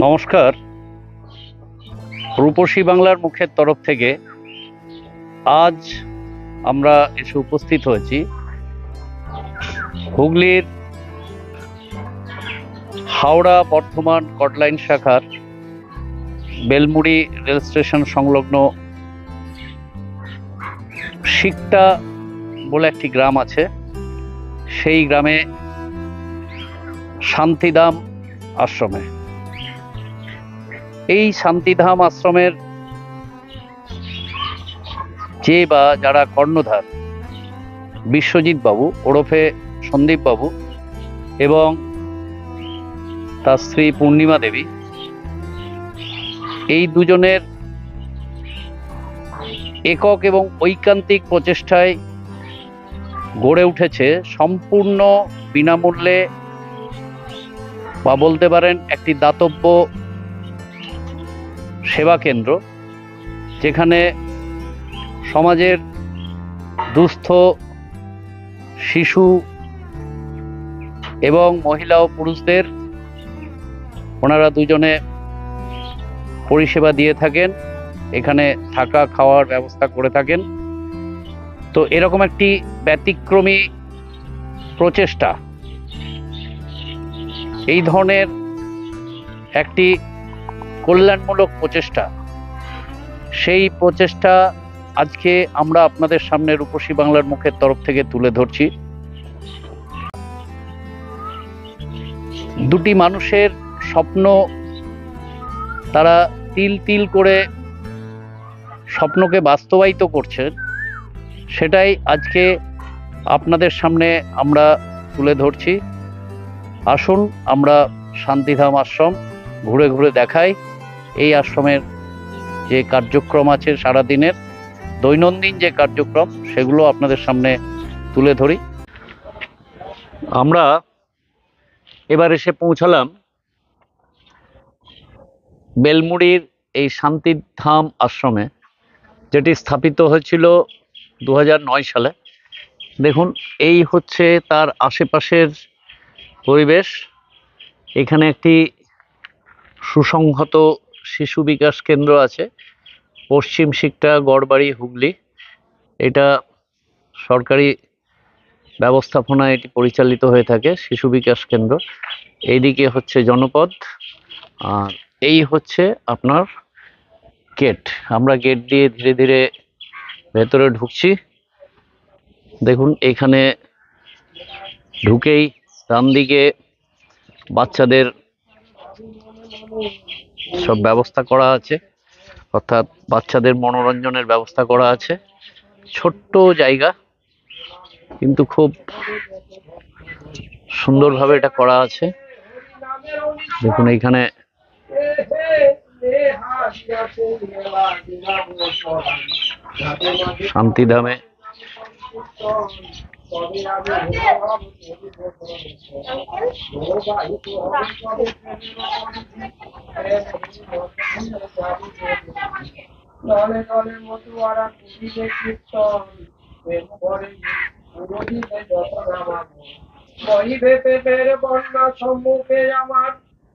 নমস্কার। রূপসী বাংলার মুখের তরফ থেকে আজ আমরা এসে উপস্থিত হয়েছি হুগলির হাওড়া বর্ধমান কটলাইন শাখার বেলমুড়ি রেল স্টেশন সংলগ্ন শিকটা বলে একটি গ্রাম আছে। সেই গ্রামে শান্তিধাম আশ্রমে, এই শান্তিধাম আশ্রমের যারা কর্ণধার বিশ্বজিৎ বাবু ওরফে সন্দীপ বাবু এবং তার স্ত্রী পূর্ণিমা দেবী, এই দুজনের একক এবং ঐকান্তিক প্রচেষ্টায় গড়ে উঠেছে সম্পূর্ণ বিনামূল্যে বা বলতে পারেন একটি দাতব্য সেবা কেন্দ্র, যেখানে সমাজের দুস্থ শিশু এবং মহিলা ও পুরুষদের ওনারা দুজনে পরিষেবা দিয়ে থাকেন, এখানে থাকা খাওয়ার ব্যবস্থা করে থাকেন। তো এরকম একটি ব্যতিক্রমী প্রচেষ্টা, এই ধরনের একটি কল্যাণমূলক প্রচেষ্টা, সেই প্রচেষ্টা আজকে আমরা আপনাদের সামনে রূপসী বাংলার মুখের তরফ থেকে তুলে ধরছি। দুটি মানুষের স্বপ্ন, তারা তিল তিল করে স্বপ্নকে বাস্তবায়িত করছেন, সেটাই আজকে আপনাদের সামনে আমরা তুলে ধরছি। আসুন আমরা শান্তিধাম আশ্রম ঘুরে ঘুরে দেখাই। এই আশ্রমের যে কার্যক্রম আছে, সারাদিনের দৈনন্দিন যে কার্যক্রম, সেগুলো আপনাদের সামনে তুলে ধরি। আমরা এবার এসে পৌঁছালাম বেলমুড়ির এই শান্তিধাম আশ্রমে, যেটি স্থাপিত হয়েছিল 2009 সালে। দেখুন, এই হচ্ছে তার আশেপাশের পরিবেশ। এখানে একটি সুসংহত শিশু বিকাশ কেন্দ্র আছে, পশ্চিম শিকটা, গড়বাড়ি, হুগলি। এটা সরকারি ব্যবস্থাপনায় এটি পরিচালিত হয়ে থাকে, শিশু বিকাশ কেন্দ্র। এইদিকে হচ্ছে জনপদ, আর এই হচ্ছে আপনার গেট। আমরা গেট দিয়ে ধীরে ধীরে ভেতরে ঢুকছি। দেখুন, এখানে ঢুকেই ডান দিকে বাচ্চাদের সব ব্যবস্থা করা আছে, অর্থাৎ বাচ্চাদের মনোরঞ্জনের ব্যবস্থা করা আছে। ছোট্ট জায়গা, কিন্তু খুব সুন্দরভাবে এটা করা আছে। দেখুন, এইখানে শান্তিধামে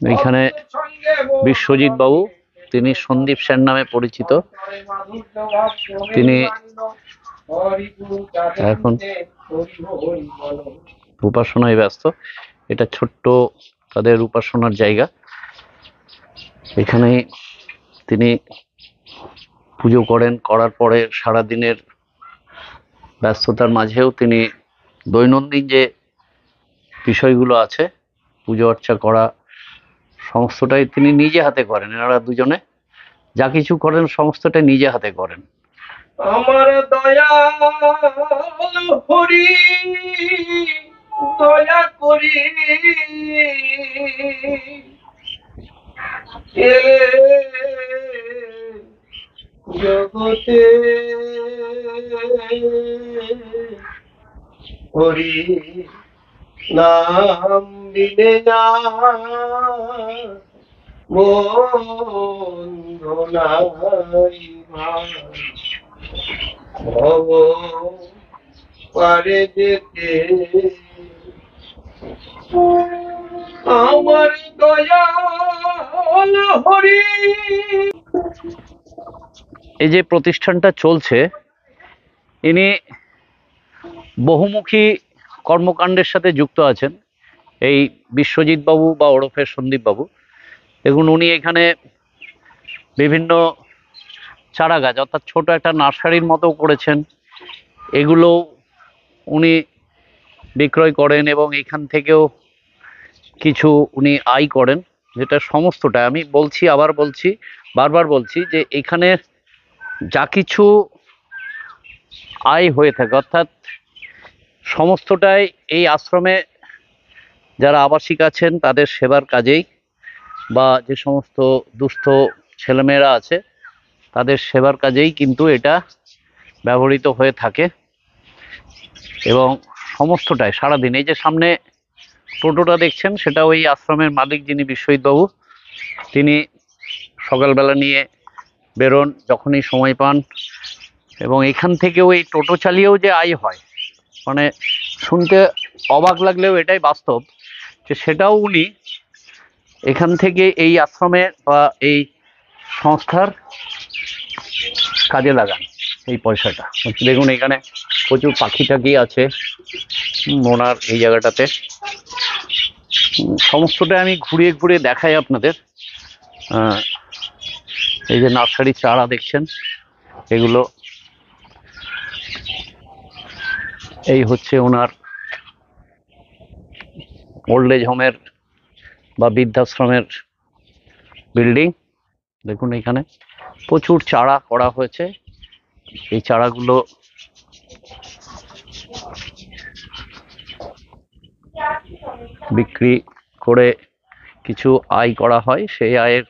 এইখানে বিশ্বজিৎ বাবু, তিনি সন্দীপ সেন নামে পরিচিত, তিনি এখন উপাসনায় ব্যস্ত। এটা ছোট্ট তাদের উপাসনার জায়গা। এখানে তিনি পুজো করেন, করার পরে সারাদিনের ব্যস্ততার মাঝেও তিনি দৈনন্দিন যে বিষয়গুলো আছে, পুজো অর্চা করা, সমস্তটাই তিনি নিজে হাতে করেন। এনারা দুজনে যা কিছু করেন সমস্তটাই নিজে হাতে করেন। আমার দয়াল হরি দয়া করি জগতে হরি নাম বিনে না বন্ধু নাই ভব পারে যেতে আমার দয়াল হরি। এই যে প্রতিষ্ঠানটা চলছে, ইনি বহুমুখী কর্মকাণ্ডের সাথে যুক্ত আছেন, এই বিশ্বজিৎ বাবু বা ওরফে সন্দীপ বাবু। দেখুন, উনি এখানে বিভিন্ন চারা গাছ, অর্থাৎ ছোট একটা নার্সারির মতো করেছেন। এগুলো উনি বিক্রয় করেন এবং এখান থেকেও কিছু উনি আয় করেন, যেটা সমস্তটা আমি বলছি, আবার বলছি, বারবার বলছি যে এখানে যা কিছু আয় হয়ে থাকে, অর্থাৎ সমস্তটাই এই আশ্রমে যারা আবাসিক আছেন তাদের সেবার কাজেই, বা যে সমস্ত দুস্থ ছেলেমেয়েরা আছে তাদের সেবার কাজেই কিন্তু এটা ব্যবহৃত হয়ে থাকে। এবং সমস্তটাই সারাদিন, এই যে সামনে টোটোটা দেখছেন, সেটা ওই আশ্রমের মালিক যিনি বিশ্বজিৎ বাবু, তিনি সকালবেলা নিয়ে বেরোন যখনই সময় পান। এবং এখান থেকেও এই টোটো চালিয়েও যে আয় হয়, মানে শুনতে অবাক লাগলেও এটাই বাস্তব যে সেটাও উনি এখান থেকে এই আশ্রমের বা এই সংস্থার কাজে লাগান এই পয়সাটা। দেখুন এখানে প্রচুর পাখি টাকি আছে ওনার এই জায়গাটাতে। সমস্তটা আমি ঘুরিয়ে ঘুরিয়ে দেখাই আপনাদের। এই যে নার্সারি চারা দেখছেন, এগুলো এই হচ্ছে ওনার ওল্ড এজ হোমের বা বৃদ্ধাশ্রমের বিল্ডিং। দেখুন এখানে প্রচুর চারা করা হয়েছে। এই চারাগুলো বিক্রি করে কিছু আয় করা হয়, সেই আয়ের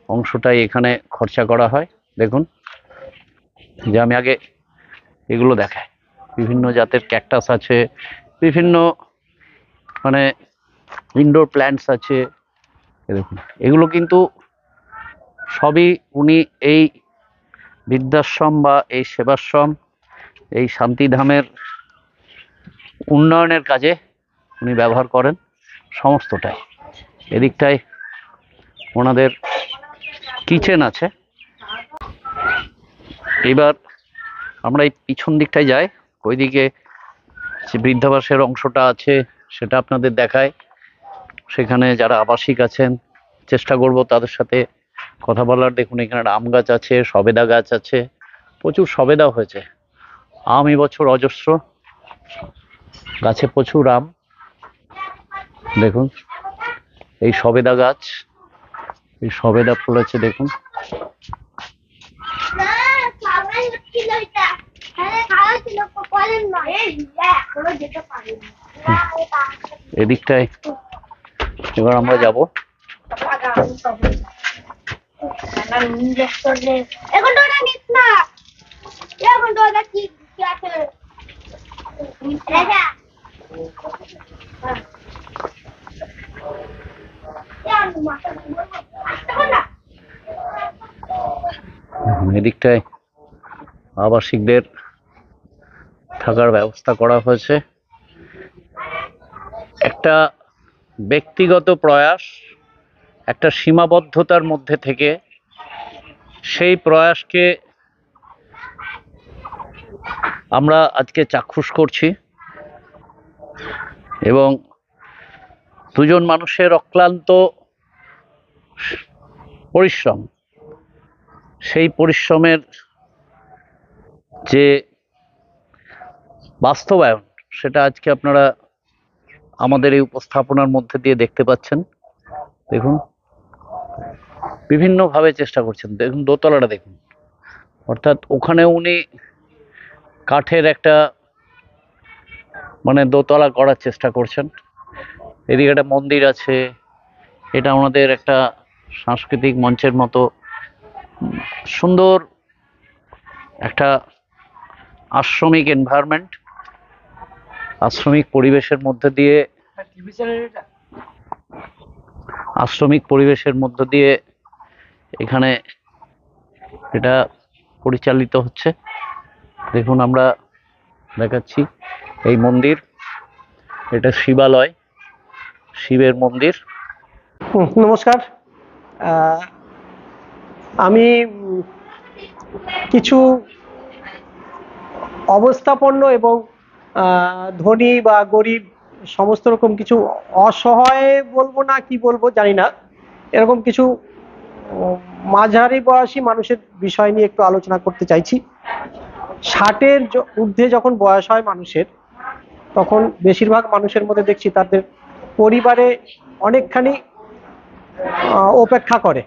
অংশটাই এখানে খরচা করা হয়। দেখুন যে আমি আগে এগুলো দেখাই, বিভিন্ন জাতের ক্যাকটাস আছে, বিভিন্ন মানে ইনডোর প্ল্যান্টস আছে। দেখুন এগুলো কিন্তু সবই উনি এই বৃদ্ধাশ্রম বা এই সেবাশ্রম, এই শান্তিধামের উন্নয়নের কাজে উনি ব্যবহার করেন সমস্তটাই। এদিকটায় ওনাদের কিচেন আছে। এবার আমরা এই পিছন দিকটায় যাই, ওইদিকে যে বৃদ্ধাবাসের অংশটা আছে সেটা আপনাদের দেখায়। সেখানে যারা আবাসিক আছেন চেষ্টা করব তাদের সাথে কথা বলার। দেখুন এখানে আম গাছ আছে, সবেদা গাছ আছে, প্রচুর সবেদা হয়েছে। আম এবছর অজস্র, গাছে প্রচুর আম। দেখুন এই সবেদা গাছ, এই সবেদা ফলেছে দেখুন। এদিকটায় এবার আমরা যাব। এদিকটায় আবাসিকদের থাকার ব্যবস্থা করা হয়েছে। একটা ব্যক্তিগত প্রয়াস, একটা সীমাবদ্ধতার মধ্যে থেকে সেই প্রয়াসকে আমরা আজকে চাক্ষুষ করছি। এবং দুজন মানুষের অক্লান্ত পরিশ্রম, সেই পরিশ্রমের যে বাস্তবায়ন, সেটা আজকে আপনারা আমাদের এই উপস্থাপনার মধ্যে দিয়ে দেখতে পাচ্ছেন। দেখুন বিভিন্নভাবে চেষ্টা করছেন। দেখুন দোতলাটা দেখুন, অর্থাৎ ওখানে উনি কাঠের একটা মানে দোতলা করার চেষ্টা করছেন। এদিকে একটা মন্দির আছে, এটা আমাদের একটা সাংস্কৃতিক মঞ্চের মতো সুন্দর একটা আশ্রমিক এনভায়রনমেন্ট, আশ্রমিক পরিবেশের মধ্যে দিয়ে এখানে এটা পরিচালিত হচ্ছে। দেখুন আমরা দেখাচ্ছি এই মন্দির, এটা শিবালয়, শিবের মন্দির। নমস্কার। আহ, আমি কিছু অবস্থাপন্ন এবং ধনী বা গরিব সমস্ত রকম কিছু অসহায় বলবো না কি বলবো জানি না, এরকম কিছু উম, মাঝারি বয়সী মানুষের বিষয় নিয়ে একটু আলোচনা করতে চাইছি। 60-এর ঊর্ধ্বে যখন বয়স হয় মানুষের, তখন বেশিরভাগ মানুষের মধ্যে দেখছি তাদের পরিবারে অনেকখানি উপেক্ষা করে।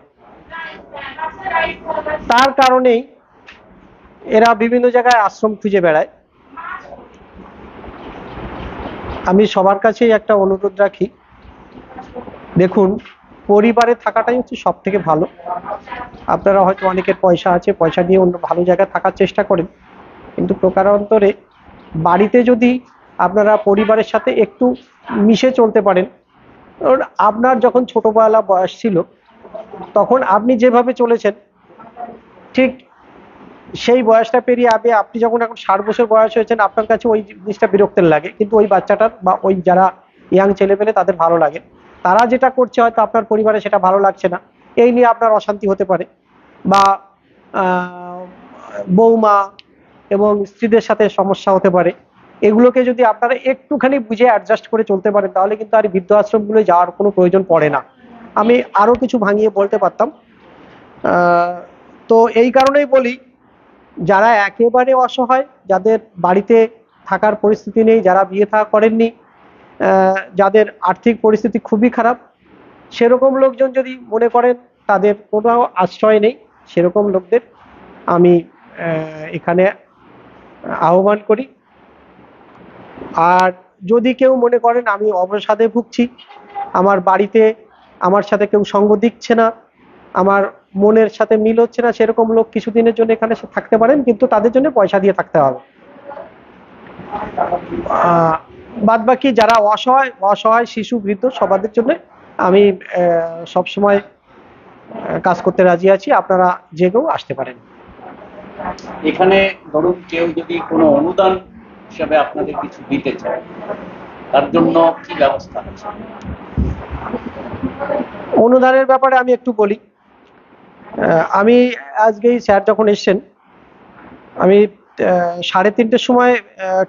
তার কারণেই এরা বিভিন্ন জায়গায় আশ্রম খুঁজে বেড়ায়। আমি সবার কাছেই একটা অনুরোধ রাখি, দেখুন, পরিবারে থাকাটাই হচ্ছে সব থেকে ভালো। আপনারা হয়তো অনেকের পয়সা আছে, পয়সা দিয়ে অন্য ভালো জায়গায় থাকার চেষ্টা করেন, কিন্তু প্রকারান্তরে বাড়িতে যদি আপনারা পরিবারের সাথে একটু মিশে চলতে পারেন। কারণ আপনার যখন ছোটবেলা বয়স ছিল, তখন আপনি যেভাবে চলেছেন, ঠিক সেই বয়সটা পেরিয়ে আপনি যখন এখন 60 বছর বয়স হয়েছেন, আপনার কাছে ওই জিনিসটা বিরক্তের লাগে, কিন্তু ওই বাচ্চাটার বা ওই যারা ইয়াং ছেলে পেলে তাদের ভালো লাগে। তারা যেটা করছে হয়তো আপনার পরিবারে সেটা ভালো লাগছে না, এই নিয়ে আপনার অশান্তি হতে পারে। বা বৌমা এবং স্ত্রীদের সাথে সমস্যা হতে পারে। এগুলোকে যদি আপনারা একটুখানি বুঝে অ্যাডজাস্ট করে চলতে পারেন, তাহলে কিন্তু আর বৃদ্ধাশ্রমগুলো যাওয়ার কোনো প্রয়োজন পড়ে না। আমি আরও কিছু ভাঙিয়ে বলতে পারতাম। তো এই কারণেই বলি, যারা একেবারে অসহায়, যাদের বাড়িতে থাকার পরিস্থিতি নেই, যারা বিয়ে থা করেননি, যাদের আর্থিক পরিস্থিতি খুবই খারাপ, সেরকম লোকজন যদি মনে করেন তাদের কোনো আশ্রয় নেই, সেরকম লোকদের আমি এখানে আহ্বান করি। আর যদি কেউ মনে করেন আমি অবসাদে ভুগছি, আমার বাড়িতে আমার সাথে কেউ সঙ্গ দিচ্ছে না, আমার মনের সাথে মিল হচ্ছে না, সেরকম লোক কিছুদিনের জন্য এখানে থাকতে পারেন, কিন্তু তাদের জন্য পয়সা দিয়ে থাকতে হবে। বাদ বাকি যারা অসহায় অসহায় শিশু বৃদ্ধ সবাদের জন্য আমি সবসময় কাজ করতে রাজি আছি। আপনারা যে কেউ আসতে পারেন। এখানে ধরুন কেউ যদি কোনো অনুদান হিসাবে আপনাদের কিছু দিতে চায়, তার জন্য কি ব্যবস্থা আছে? অনুদানের ব্যাপারে আমি একটু বলি। আমি আজকেই স্যার যখন এসছেন, আমি 3:30-র সময়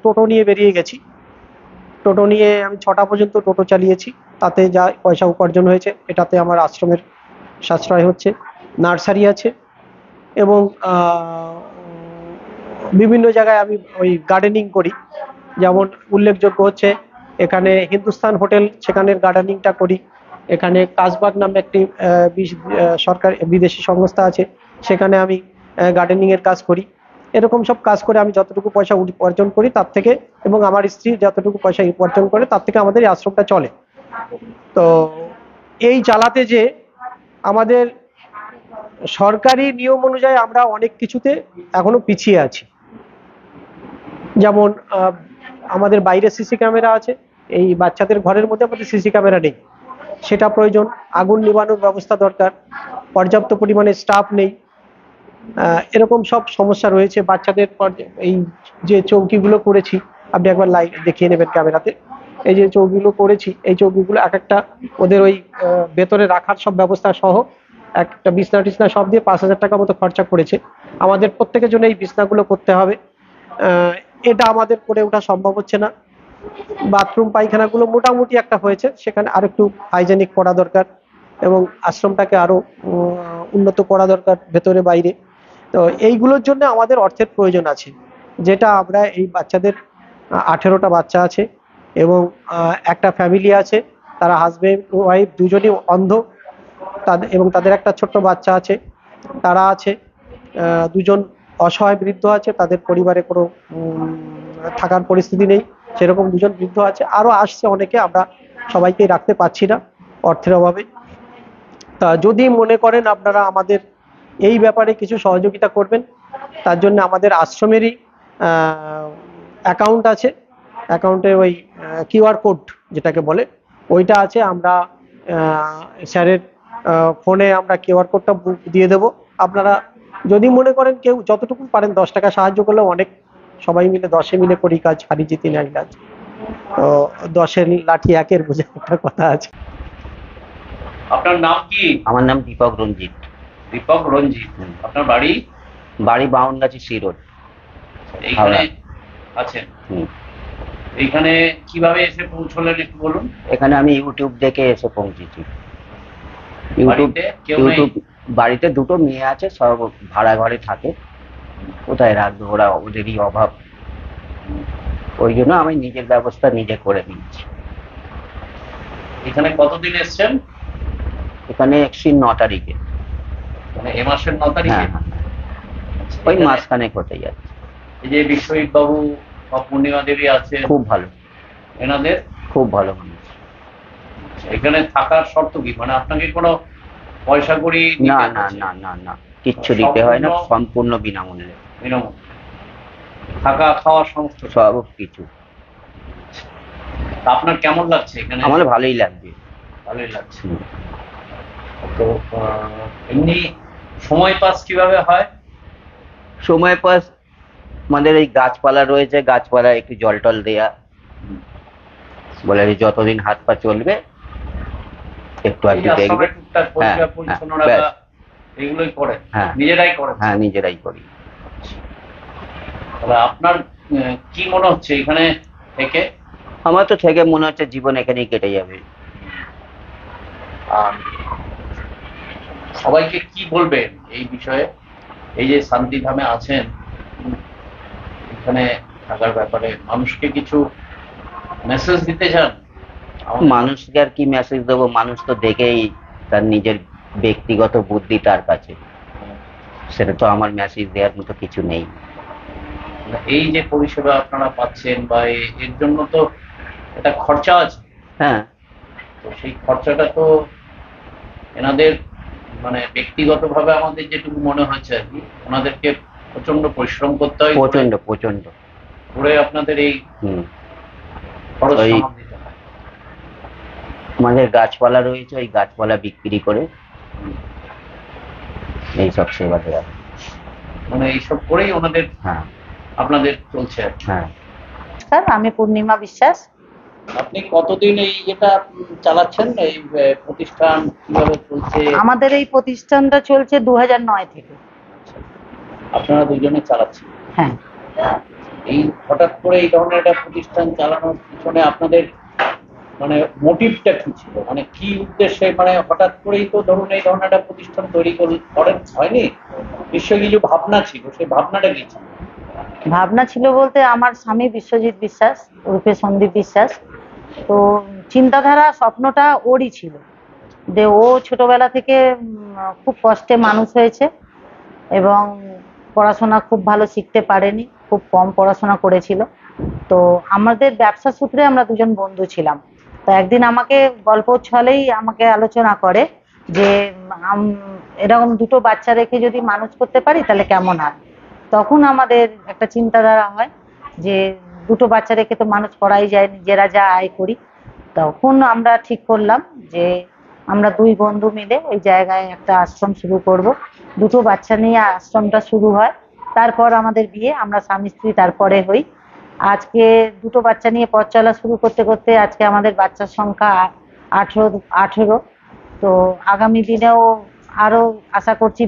টোটো নিয়ে বেরিয়ে গেছি। টোটো নিয়ে আমি 6টা পর্যন্ত টোটো চালিয়েছি। তাতে যা পয়সা উপার্জন হয়েছে, এটাতে আমার আশ্রমের সাশ্রয় হচ্ছে। নার্সারি আছে এবং বিভিন্ন জায়গায় আমি ওই গার্ডেনিং করি। যেমন উল্লেখযোগ্য হচ্ছে এখানে হিন্দুস্তান হোটেল, সেখানের গার্ডেনিংটা করি। এখানে কাজবাগ নামে একটি সরকার বিদেশি সংস্থা আছে, সেখানে আমি গার্ডেনিংয়ের কাজ করি। এরকম সব কাজ করে আমি যতটুকু পয়সা উপার্জন করি তার থেকে, এবং আমার স্ত্রী যতটুকু পয়সা উপার্জন করে তার থেকে আমাদের এই আশ্রমটা চলে। তো এই চালাতে যে আমাদের সরকারি নিয়ম অনুযায়ী আমরা অনেক কিছুতে এখনো পিছিয়ে আছি। যেমন আমাদের বাইরে সিসি ক্যামেরা আছে, এই বাচ্চাদের ঘরের মধ্যে আমাদের সিসি ক্যামেরা নেই, সেটা প্রয়োজন। আগুন নিবানোর ব্যবস্থা দরকার, পর্যাপ্ত পরিমাণে স্টাফ নেই, এরকম সব সমস্যা রয়েছে। বাচ্চাদের এই যে চৌকিগুলো করেছি, আপনি একবার লাইভ দেখিয়ে নেবেন ক্যামেরাতে। এই যে চৌকিগুলো করেছি, এই চৌকিগুলো এক একটা ওদের ওই ভেতরে রাখার সব ব্যবস্থা সহ একটা বিছনা টিছনা সব দিয়ে 5,000 টাকা মতো খরচা করেছে। আমাদের প্রত্যেকের জন্য এই বিছনাগুলো করতে হবে, এটা আমাদের করে ওঠা সম্ভব হচ্ছে না। বাথরুম পায়খানাগুলো মোটামুটি একটা হয়েছে, সেখানে আর একটু হাইজেনিক করা দরকার এবং আশ্রমটাকে আরো উন্নত করা দরকার ভেতরে বাইরে। তো এইগুলোর জন্য আমাদের অর্থের প্রয়োজন আছে, যেটা আমরা এই বাচ্চাদের 18টা বাচ্চা আছে এবং একটা ফ্যামিলি আছে, তারা হাজবেন্ড ওয়াইফ দুজনই অন্ধ, তাদের এবং তাদের একটা ছোট্ট বাচ্চা আছে। তারা আছে, দুজন অসহায় বৃদ্ধ আছে, তাদের পরিবারে কোনো থাকার পরিস্থিতি নেই, সেরকম দুজন বৃদ্ধ আছে। আরো আসছে অনেকে, আমরা সবাইকেই রাখতে পারছি না অর্থের অভাবে। তা যদি মনে করেন আপনারা আমাদের এই ব্যাপারে কিছু সহযোগিতা করবেন, তার জন্য আমাদের আশ্রমেরই অ্যাকাউন্ট আছে। অ্যাকাউন্টে ওই কিউআর কোড যেটাকে বলে ওইটা আছে। আমরা স্যারের ফোনে আমরা কিউআর কোডটা দিয়ে দেবো। আপনারা যদি মনে করেন কেউ যতটুকু পারেন 10 টাকা সাহায্য করলেও অনেক। সবাই মিলে 10-এ মিলে করি কাজ, হারি জিতি নাই কাজ। তো 10-এর লাঠি 1-এর বোঝা একটা কথা আছে। আপনার নাম কি? আমার নাম দীপক রঞ্জিত। দীপক রঞ্জিত। আপনার বাড়ি? বাড়ি বাউনগাছি সি রোড। এইখানে হাওড়া। আছেন? হুম। এইখানে কিভাবে এসে পৌঁছলেন একটু বলুন। এখানে আমি ইউটিউব দেখে এসে পৌঁছেছি। বাড়িতে কেউ নেই? বাড়িতে দুটো মেয়ে আছে, সব ভাড়া ঘরে থাকে, কোথায় রাখবে ওরা, ওদেরই অভাব, ওই জন্য আমি নিজের ব্যবস্থা নিজে করে নিচ্ছি। এখানে কতদিন এসছেন? এখানে এসছি 9 তারিখে। মানে এ মাসের 9 তারিখে? হ্যাঁ হ্যাঁ, ওই মাসখানেক হতে যাচ্ছে। এই যে বিশ্বজিৎ বাবু বা পূর্ণিমা দেবী আছে, খুব ভালো, এনাদের খুব ভালো মানুষ। এখানে থাকার শর্ত কি? মানে আপনাকে কোনো পয়সা করি না না না না না, কিচ্ছু দিতে হয় না, সম্পূর্ণ বিনামূল্যে। বিনামূল্যে থাকা খাওয়া সমস্ত সব কিছু। তা আপনার কেমন লাগছে এখানে? আমার ভালোই লাগবে। ভালোই লাগছে। তো এমনি সময় পাস কিভাবে হয়? সময় পাস আমাদের এই গাছপালা রয়েছে, গাছপালা একটু জল টল দেয়া, বলে যতদিন হাত পা চলবে একটু এই একটু দেখবে। আশ্রমে টুকটাক পরিষ্কার হ্যাঁ, পরিচ্ছন্ন হ্যাঁ, রাখা, ব্যাস। এগুলোই করেন? হ্যাঁ। নিজেরাই করেন? হ্যাঁ, নিজেরাই করি। তাহলে আপনার কি মনে হচ্ছে এখানে থেকে? আমার তো থেকে মনে হচ্ছে জীবন এখানেই কেটে যাবে। আর সবাইকে কি বলবেন এই বিষয়ে? এই যে শান্তিধামে আছেন, এখানে থাকার ব্যাপারে মানুষকে কিছু মেসেজ দিতে চান? মানুষকে আর কি মেসেজ দেবো? মানুষ তো দেখেই তার নিজের ব্যক্তিগত বুদ্ধি তার কাছে, সেটা তো আমার মেসেজ দেওয়ার মতো কিছু নেই। এই যে পরিষেবা আপনারা পাচ্ছেন বা এর জন্য তো একটা খরচা আছে। হ্যাঁ, তো সেই খরচাটা তো এনাদের মানে ব্যক্তিগতভাবে আমাদের যেটুকু মনে হচ্ছে আর কি, ওনাদেরকে প্রচন্ড পরিশ্রম করতে হয়, প্রচন্ড প্রচন্ড করে আপনাদের এই খরচ ওই সামাল দিতে হয়। আমাদের গাছপালা রয়েছে, ওই গাছপালা বিক্রি করে এইসব সেবা দেওয়া। মানে এইসব করেই ওনাদের হ্যাঁ, আপনাদের চলছে আর কি। হ্যাঁ। স্যার, আমি পূর্ণিমা বিশ্বাস। আপনি কতদিন এই যেটা চালাচ্ছেন, এই প্রতিষ্ঠান কিভাবে চলছে? আমাদের এই প্রতিষ্ঠানটা চলছে 2009 থেকে। আপনারা দুজনে চালাচ্ছেন? হ্যাঁ। এই হঠাৎ করে এই ধরনের একটা প্রতিষ্ঠান চালানোর পিছনে আপনাদের মানে মোটিভটা কি ছিল? মানে কি উদ্দেশ্যে? মানে হঠাৎ করেই তো ধরুন এই ধরনের একটা প্রতিষ্ঠান তৈরি করেন হয়নি, নিশ্চয়ই কিছু ভাবনা ছিল। সেই ভাবনাটা কি ছিল? ভাবনা ছিল বলতে, আমার স্বামী বিশ্বজিৎ বিশ্বাস ওরফে সন্দীপ বিশ্বাস, তো চিন্তাধারা স্বপ্নটা ওরই ছিল যে ও ছোটবেলা থেকে খুব কষ্টে মানুষ হয়েছে এবং পড়াশোনা খুব ভালো শিখতে পারেনি, খুব কম পড়াশোনা করেছিল। তো আমাদের ব্যবসা সূত্রে আমরা দুজন বন্ধু ছিলাম। তো একদিন আমাকে গল্প ছলেই আমাকে আলোচনা করে যে এরকম দুটো বাচ্চা রেখে যদি মানুষ করতে পারি তাহলে কেমন হয়। তখন আমাদের একটা চিন্তাধারা হয় যে দুটো বাচ্চা রেখে তো মানুষ করাই যায়, নিজেরা যা আয় করি। তখন আমরা ঠিক করলাম যে আমরা দুই বন্ধু মিলে ওই জায়গায় একটা আশ্রম শুরু করব। দুটো বাচ্চা নিয়ে আশ্রমটা শুরু হয়, তারপর আমাদের বিয়ে, আমরা স্বামী স্ত্রী তারপরে হই। আজকে দুটো বাচ্চা নিয়ে পথ চলা শুরু করতে করতে আজকে আমাদের বাচ্চার সংখ্যা 18। তো আগামী দিনেও আরো আশা করছি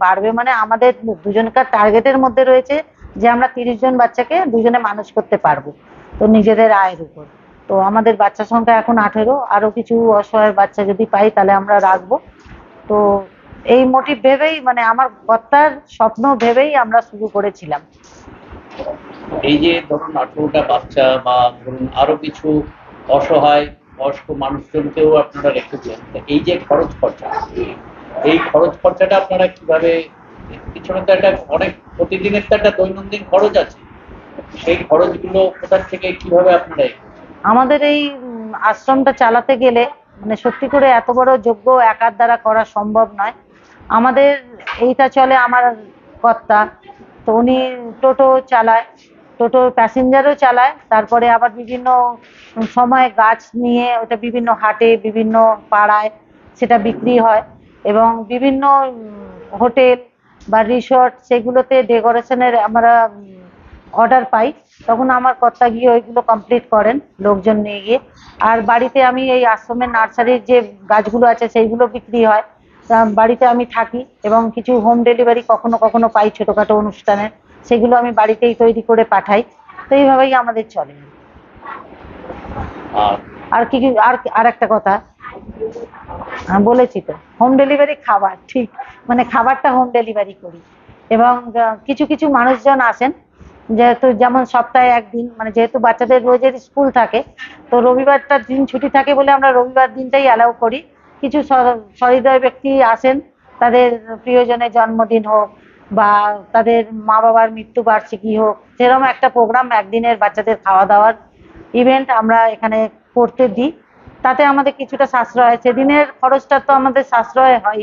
বাড়বে মানে আমাদের দুজনকার টার্গেটের মধ্যে রয়েছে যে আমরা 30 জন বাচ্চাকে দুজনে মানুষ করতে পারবো, তো নিজেদের আয়ের উপর। তো আমাদের বাচ্চা সংখ্যা এখন 18, আরো কিছু অসহায় বাচ্চা যদি পাই তাহলে আমরা রাখবো। তো এই মোটিভ ভেবেই, মানে আমার কর্তার স্বপ্ন ভেবেই আমরা শুরু করেছিলাম। এই যে ধরুন 18টা বাচ্চা বা ধরুন আরো কিছু অসহায় বয়স্ক মানুষজনকেও আপনারা রেখেছেন, এই যে খরচ খরচা, এই খরচ খরচাটা আপনারা কিভাবে? পিছনে তো একটা অনেক প্রতিদিনের তো একটা দৈনন্দিন খরচ আছে, সেই খরচগুলো কোথা থেকে কিভাবে আপনারা? আমাদের এই আশ্রমটা চালাতে গেলে মানে সত্যি করে এত বড় যজ্ঞ একার দ্বারা করা সম্ভব নয়। আমাদের এইটা চলে আমার কর্তা, তো উনি টোটো চালায়, টোটো প্যাসেঞ্জারও চালায়, তারপরে আবার বিভিন্ন সময় গাছ নিয়ে ওটা বিভিন্ন হাটে বিভিন্ন পাড়ায় সেটা বিক্রি হয় এবং বিভিন্ন হোটেল বা রিসর্ট সেগুলোতে ডেকোরেশনের আমরা অর্ডার পাই। তখন আমার কর্তা গিয়ে ওইগুলো কমপ্লিট করেন লোকজন নিয়ে গিয়ে। আর বাড়িতে আমি এই আশ্রমের নার্সারির যে গাছগুলো আছে সেইগুলো বিক্রি হয়, তা বাড়িতে আমি থাকি এবং কিছু হোম ডেলিভারি কখনো কখনো পাই ছোটোখাটো অনুষ্ঠানে, সেগুলো আমি বাড়িতেই তৈরি করে পাঠাই। তো এইভাবেই আমাদের চলে। আর আর কি কি আর একটা কথা বলেছি তো, হোম ডেলিভারি খাবার, ঠিক মানে খাবারটা হোম ডেলিভারি করি। এবং কিছু কিছু মানুষজন আসেন, যেহেতু যেমন সপ্তাহে একদিন, মানে যেহেতু বাচ্চাদের রোজের স্কুল থাকে, তো রবিবারটা দিন ছুটি থাকে বলে আমরা রবিবার দিনটাই অ্যালাউ করি। কিছু সহৃদয় ব্যক্তি আসেন, তাদের প্রিয়জনের জন্মদিন হোক বা তাদের মা বাবার মৃত্যুবার্ষিকী হোক, সেরকম একটা প্রোগ্রাম একদিনের বাচ্চাদের খাওয়া দাওয়ার ইভেন্ট আমরা এখানে করতে দিই। তাতে আমাদের কিছুটা সাশ্রয় হয়, সেদিনের খরচটা তো আমাদের সাশ্রয় হয়,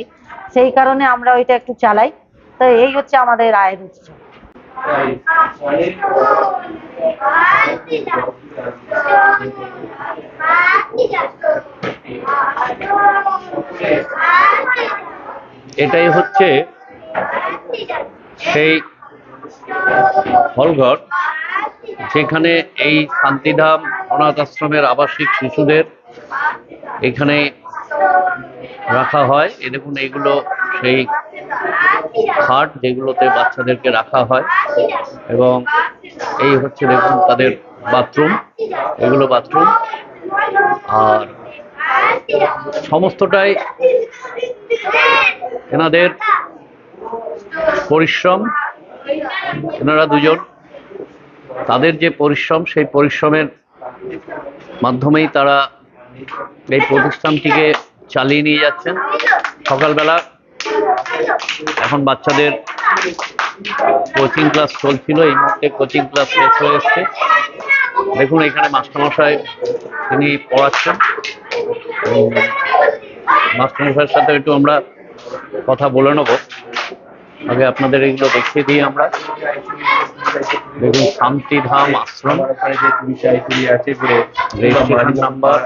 সেই কারণে আমরা ওইটা একটু চালাই। তো এই হচ্ছে আমাদের আয়ের উৎস। এটাই হচ্ছে সেই হলঘর যেখানে এই শান্তিধাম অনাথ আশ্রমের আবাসিক শিশুদের এখানে রাখা হয়। এ দেখুন, এইগুলো সেই খাট যেগুলোতে বাচ্চাদেরকে রাখা হয়, এবং এই হচ্ছে দেখুন তাদের বাথরুম, এগুলো বাথরুম। আর সমস্তটাই এনাদের পরিশ্রম। এনারা দুজন, তাদের যে পরিশ্রম, সেই পরিশ্রমের মাধ্যমেই তারা এই প্রতিষ্ঠানটিকে চালিয়ে নিয়ে যাচ্ছেন। সকালবেলা এখন বাচ্চাদের কোচিং ক্লাস চলছিল, এই মুহূর্তে কোচিং ক্লাস শেষ হয়ে এসছে। দেখুন এখানে মাস্টারমশাই তিনি পড়াচ্ছেন। মাস্টারমশাইয়ের সাথে একটু আমরা কথা বলে নেব। আগে আপনাদের এগুলো দেখিয়ে দিই আমরা। দেখুন, শান্তিধাম আশ্রম, রেজিস্ট্রেশন নাম্বার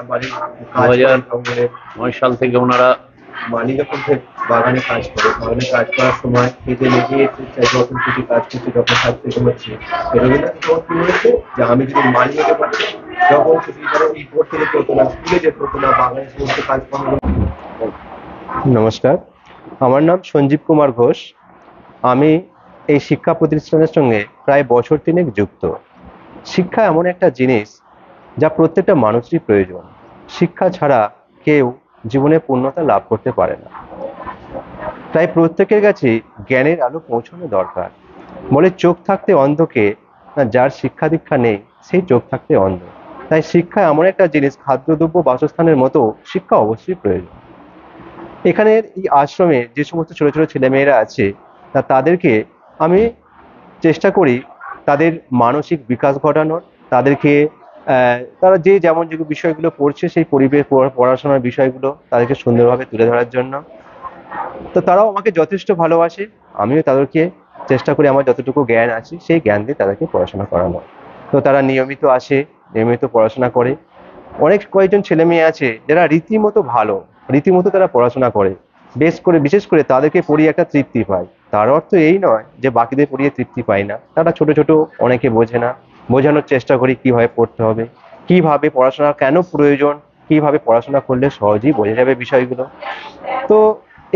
2009 সাল থেকে ওনারা যখন বাগানে কাজ করে, বাগানে কাজ করার সময় খেতে লেগে যখন কিছু কাজ করছে তখন কাজ থেকে হচ্ছে রবীন্দ্রনাথ কি হয়েছে যে আমি যদি মালিক হতে পারছি, যখন এই বোর্ড থেকে করতো না, স্কুলে যে করতো না, বাগানে সমস্ত কাজকর্ম। নমস্কার, আমার নাম সঞ্জীব কুমার ঘোষ। আমি এই শিক্ষা প্রতিষ্ঠানের সঙ্গে প্রায় বছর 3 যুক্ত। শিক্ষা এমন একটা জিনিস যা প্রত্যেকটা মানুষেরই প্রয়োজন। শিক্ষা ছাড়া কেউ জীবনে পূর্ণতা লাভ করতে পারে না। তাই প্রত্যেকের কাছে জ্ঞানের আলো পৌঁছানো দরকার। বলে চোখ থাকতে অন্ধকে, না যার শিক্ষা দীক্ষা নেই সেই চোখ থাকতে অন্ধ। তাই শিক্ষা এমন একটা জিনিস, খাদ্যদ্রব্য বাসস্থানের মতো শিক্ষা অবশ্যই প্রয়োজন। এখানের এই আশ্রমে যে সমস্ত ছোট ছোট ছেলেমেয়েরা আছে, তাদেরকে আমি চেষ্টা করি তাদের মানসিক বিকাশ ঘটানোর, তাদেরকে তারা যে যেমন যে বিষয়গুলো পড়ছে সেই পরিবেশ পড়াশোনার বিষয়গুলো তাদেরকে সুন্দরভাবে তুলে ধরার জন্য। তো তারাও আমাকে যথেষ্ট ভালোবাসে, আমিও তাদেরকে চেষ্টা করি আমার যতটুকু জ্ঞান আছে সেই জ্ঞান দিয়ে তাদেরকে পড়াশোনা করানো। তো তারা নিয়মিত আসে, নিয়মিত পড়াশোনা করে। অনেক কয়েকজন ছেলে মেয়ে আছে যারা রীতিমতো ভালো, রীতিমতো তারা পড়াশোনা করে, বিশেষ করে তাদেরকে পড়িয়ে একটা তৃপ্তি পায়। তার অর্থ এই নয় যে বাকিদের পড়িয়ে তৃপ্তি পায় না। তারা ছোট ছোট, অনেকে বোঝে না, বোঝানোর চেষ্টা করি কিভাবে পড়তে হবে, কিভাবে পড়াশোনা কেন প্রয়োজন, কিভাবে পড়াশোনা করলে সহজেই বোঝা যাবে বিষয়গুলো। তো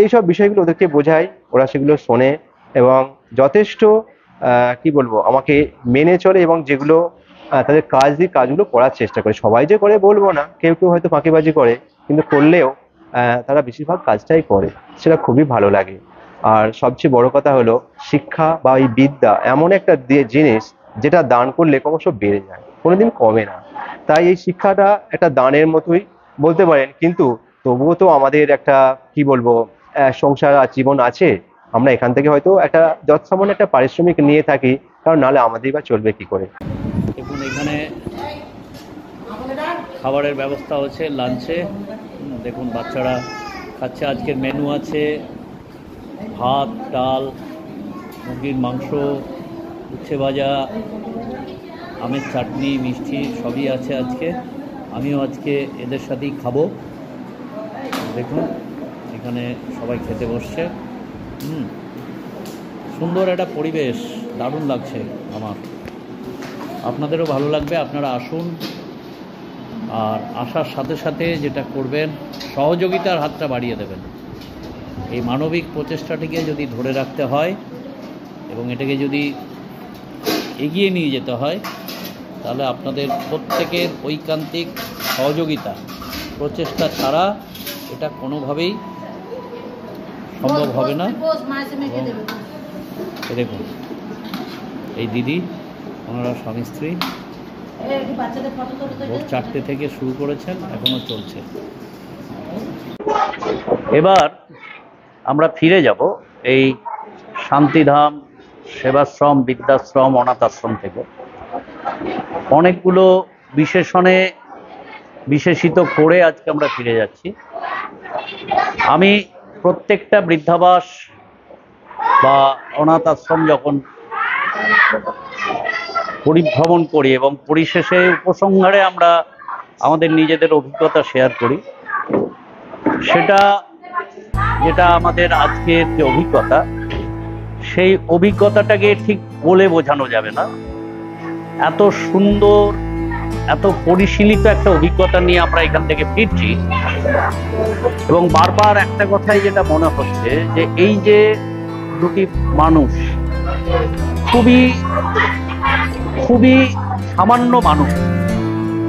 এইসব বিষয়গুলো ওদেরকে বোঝাই, ওরা সেগুলো শোনে এবং যথেষ্ট কি বলবো আমাকে মেনে চলে, এবং যেগুলো তাদের কাজ দিয়ে কাজগুলো করার চেষ্টা করে। সবাই যে করে বলবো না, কেউ কেউ হয়তো ফাঁকিবাজি করে, কিন্তু করলেও তারা বেশিরভাগ কাজটাই করে, সেটা খুবই ভালো লাগে। আর সবচেয়ে বড় কথা হলো শিক্ষা বা এই বিদ্যা এমন একটা জিনিস যেটা দান করলে ক্রমশ বেড়ে যায়, কোনোদিন কমে না। তাই এই শিক্ষাটা একটা দানের মতোই বলতে পারেন, কিন্তু তবুও তো আমাদের একটা কি বলবো সংসার আর জীবন আছে। আমরা এখান থেকে হয়তো একটা যৎসামান্য একটা পারিশ্রমিক নিয়ে থাকি, কারণ নাহলে আমাদেরই বা চলবে কি করে। দেখুন এখানে খাবারের ব্যবস্থা হচ্ছে লাঞ্চে। দেখুন বাচ্চারা খাচ্ছে। আজকের মেনু আছে ভাত, ডাল, মুরগির মাংস, উচ্ছে ভাজা, আমের চাটনি, মিষ্টি সবই আছে আজকে। আমিও আজকে এদের সাথেই খাবো। দেখুন এখানে সবাই খেতে বসছে। সুন্দর একটা পরিবেশ, দারুণ লাগছে আমার। আপনাদেরও ভালো লাগবে। আপনারা আসুন, আর আসার সাথে সাথে যেটা করবেন, সহযোগিতার হাতটা বাড়িয়ে দেবেন। এই মানবিক প্রচেষ্টাটিকে যদি ধরে রাখতে হয় এবং এটাকে যদি এগিয়ে নিয়ে যেতে হয়, তাহলে আপনাদের প্রত্যেকের ঐকান্তিক সহযোগিতা, প্রচেষ্টা ছাড়া এটা কোনোভাবেই সম্ভব হবে না। দেখুন এই দিদি, ওনারা স্বামী স্ত্রী, ভোর 4টে থেকে শুরু করেছেন, এখনো চলছে। এবার আমরা ফিরে যাব এই শান্তিধাম সেবাশ্রম, বৃদ্ধাশ্রম, অনাথ আশ্রম থেকে। অনেকগুলো বিশেষণে বিশেষিত করে আজকে আমরা ফিরে যাচ্ছি। আমি প্রত্যেকটা বৃদ্ধাবাস বা অনাথ আশ্রম যখন পরিভ্রমণ করি এবং পরিশেষে উপসংহারে আমরা আমাদের নিজেদের অভিজ্ঞতা শেয়ার করি, সেটা যেটা আমাদের আজকের যে অভিজ্ঞতা, সেই অভিজ্ঞতাটাকে ঠিক বলে বোঝানো যাবে না। এত সুন্দর, এত পরিশীলিত একটা অভিজ্ঞতা নিয়ে আমরা এখান থেকে ফিরছি এবং বারবার একটা কথাই যেটা মনে হচ্ছে যে এই যে দুটি মানুষ, খুবই খুবই সামান্য মানুষ,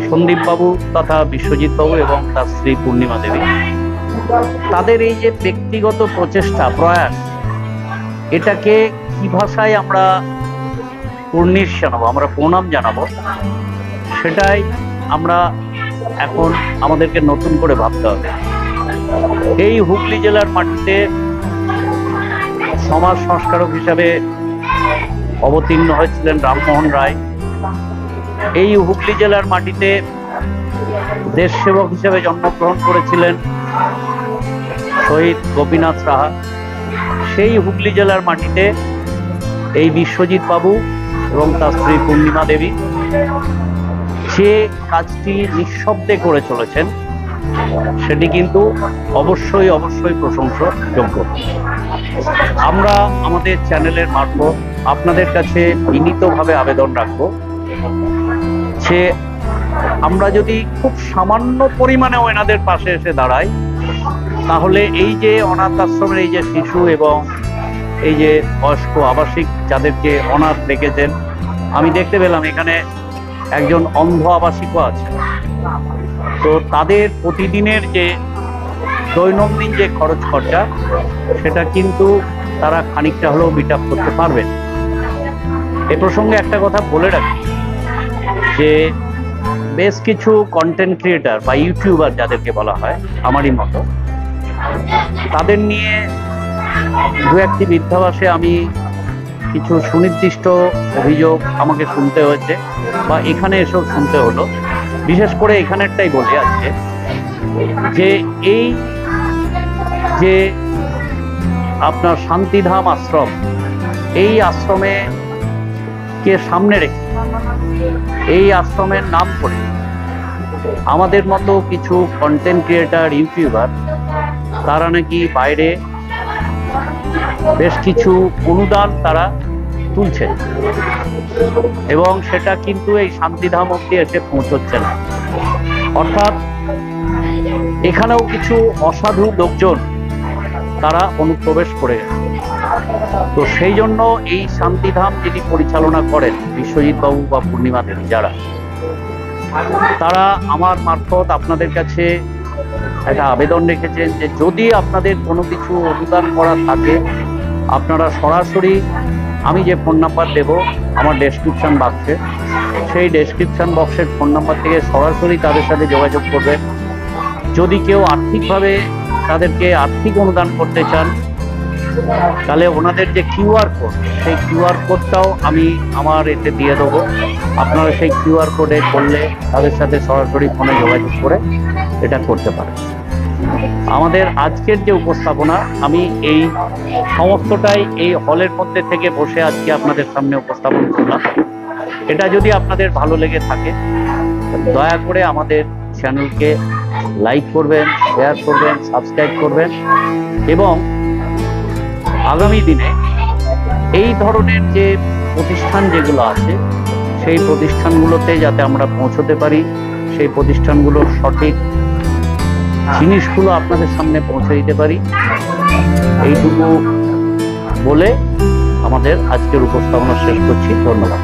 সন্দীপবাবু তথা বিশ্বজিৎবাবু এবং তার স্ত্রী পূর্ণিমা দেবী, তাদের এই যে ব্যক্তিগত প্রচেষ্টা, প্রয়াস, এটাকে কি ভাষায় আমরা কুর্নিশ জানাবো, আমরা প্রণাম জানাবো, সেটাই আমরা এখন আমাদেরকে নতুন করে ভাবতে হবে। এই হুগলি জেলার মাটিতে সমাজ সংস্কারক হিসাবে অবতীর্ণ হয়েছিলেন রামমোহন রায়। এই হুগলি জেলার মাটিতে দেশসেবক হিসেবে জন্মগ্রহণ করেছিলেন শহীদ গোপীনাথ সাহা। সেই হুগলি জেলার মাটিতে এই বিশ্বজিৎ বাবু এবং তার স্ত্রী পূর্ণিমা দেবী যে কাজটি নিঃশব্দে করে চলেছেন, সেটি কিন্তু অবশ্যই অবশ্যই প্রশংসাযোগ্য। আমরা আমাদের চ্যানেলের মারফত আপনাদের কাছে বিনীতভাবে আবেদন রাখবো যে আমরা যদি খুব সামান্য পরিমাণে ওনাদের পাশে এসে দাঁড়াই, তাহলে এই যে অনাথ আশ্রমের এই যে শিশু এবং এই যে বয়স্ক আবাসিক যাদেরকে অনাথ রেখেছেন, আমি দেখতে পেলাম এখানে একজন অন্ধ আবাসিকও আছে, তো তাদের প্রতিদিনের যে দৈনন্দিন যে খরচ খরচা, সেটা কিন্তু তারা খানিকটা হলেও মিট আপ করতে পারবেন। এ প্রসঙ্গে একটা কথা বলে রাখি যে বেশ কিছু কন্টেন্ট ক্রিয়েটার বা ইউটিউবার যাদেরকে বলা হয় আমারই মতো, তাদের নিয়ে দু একটি বৃদ্ধাবাসে আমি কিছু সুনির্দিষ্ট অভিযোগ আমাকে শুনতে হয়েছে বা এখানে এসেও শুনতে হলো। বিশেষ করে এখানেরটাই বলে আছে যে এই যে আপনার শান্তিধাম আশ্রম, এই আশ্রমে কে সামনে রেখে এই আশ্রমের নাম করে আমাদের মতো কিছু কন্টেন্ট ক্রিয়েটার, ইউটিউবার, তারা নাকি বাইরে বেশ কিছু অনুদান তারা তুলছে এবং সেটা কিন্তু এই শান্তিধাম অবধি এসে পৌঁছচ্ছে না। অর্থাৎ এখানেও কিছু অসাধু লোকজন তারা অনুপ্রবেশ করে গেছে। তো সেই জন্য এই শান্তিধাম যিনি পরিচালনা করেন, বিশ্বজিৎ বাবু বা পূর্ণিমা দেবী, যারা, তারা আমার মারফত আপনাদের কাছে একটা আবেদন রেখেছেন যে যদি আপনাদের কোনো কিছু অনুদান করা থাকে, আপনারা সরাসরি আমি যে ফোন নাম্বার দেব আমার ডেসক্রিপশন বক্সে, সেই ডেসক্রিপশন বক্সের ফোন নাম্বার থেকে সরাসরি তাদের সাথে যোগাযোগ করবেন। যদি কেউ আর্থিকভাবে তাদেরকে আর্থিক অনুদান করতে চান, তাহলে ওনাদের যে কিউআর কোড, সেই কিউআর কোডটাও আমি আমার এতে দিয়ে দেবো। আপনারা সেই কিউআর কোডে করলে তাদের সাথে সরাসরি ফোনে যোগাযোগ করে এটা করতে পারেন। আমাদের আজকের যে উপস্থাপনা, আমি এই সমস্তটাই এই হলের মধ্যে থেকে বসে আজকে আপনাদের সামনে উপস্থাপন করলাম। এটা যদি আপনাদের ভালো লেগে থাকে, দয়া করে আমাদের চ্যানেলকে লাইক করবেন, শেয়ার করবেন, সাবস্ক্রাইব করবেন এবং আগামী দিনে এই ধরনের যে প্রতিষ্ঠান যেগুলো আছে সেই প্রতিষ্ঠানগুলোতে যাতে আমরা পৌঁছতে পারি, সেই প্রতিষ্ঠানগুলোর সঠিক জিনিসগুলো আপনাদের সামনে পৌঁছে দিতে পারি, এইটুকু বলে আমাদের আজকের উপস্থাপনা শেষ করছি। ধন্যবাদ।